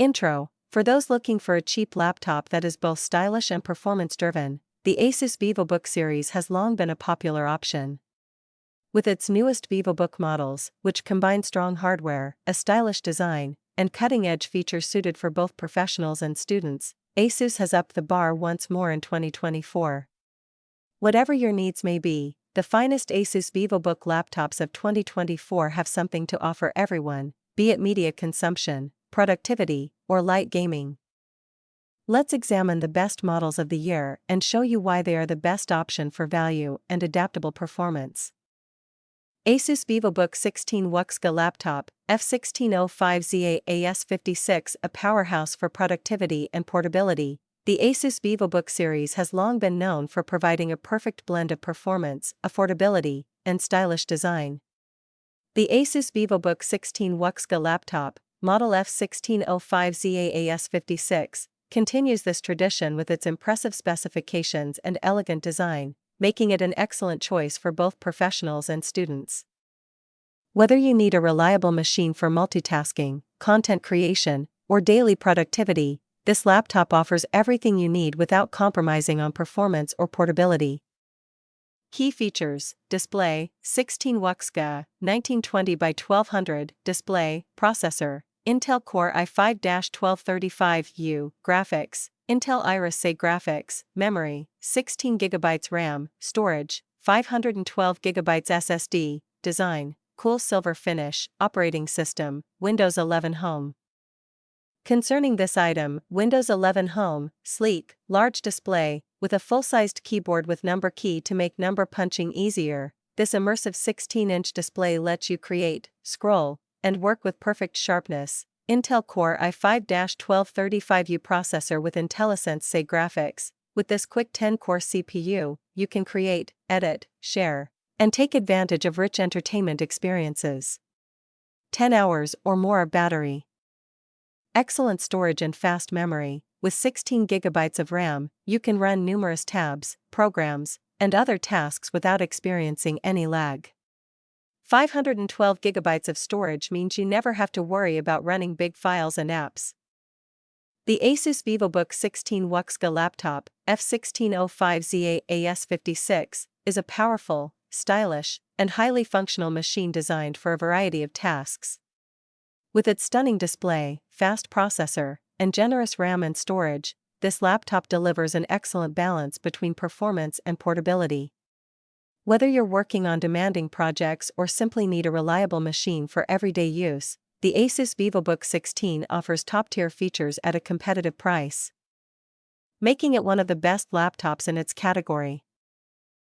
Intro. For those looking for a cheap laptop that is both stylish and performance-driven, the ASUS Vivobook series has long been a popular option. With its newest Vivobook models, which combine strong hardware, a stylish design, and cutting-edge features suited for both professionals and students, ASUS has upped the bar once more in 2024. Whatever your needs may be, the finest ASUS Vivobook laptops of 2024 have something to offer everyone, be it media consumption, productivity, or light gaming. Let's examine the best models of the year and show you why they are the best option for value and adaptable performance. ASUS Vivobook 16 WUXGA Laptop, F1605ZA AS56, a powerhouse for productivity and portability. The ASUS Vivobook series has long been known for providing a perfect blend of performance, affordability, and stylish design. The ASUS Vivobook 16 WUXGA Laptop, model F1605ZA AS56, continues this tradition with its impressive specifications and elegant design, making it an excellent choice for both professionals and students. Whether you need a reliable machine for multitasking, content creation, or daily productivity, this laptop offers everything you need without compromising on performance or portability. Key features: display, 16 WUXGA, 1920 by 1200 display, processor, Intel Core i5-1235U, graphics, Intel Iris Xe graphics, memory, 16 GB RAM, storage, 512 GB SSD, design, cool silver finish, operating system, Windows 11 Home. Concerning this item, Windows 11 Home, sleek, large display, with a full-sized keyboard with number key to make number punching easier. This immersive 16-inch display lets you create, scroll, and work with perfect sharpness. Intel Core i5-1235U processor with IntelliSense Xe graphics. With this quick 10-core CPU, you can create, edit, share, and take advantage of rich entertainment experiences. 10 hours or more of battery. Excellent storage and fast memory. With 16 GB of RAM, you can run numerous tabs, programs, and other tasks without experiencing any lag. 512 GB of storage means you never have to worry about running big files and apps. The ASUS Vivobook 16 WUXGA Laptop, F1605ZA AS56, is a powerful, stylish, and highly functional machine designed for a variety of tasks. With its stunning display, fast processor, and generous RAM and storage, this laptop delivers an excellent balance between performance and portability. Whether you're working on demanding projects or simply need a reliable machine for everyday use, the ASUS Vivobook 16 offers top-tier features at a competitive price, making it one of the best laptops in its category.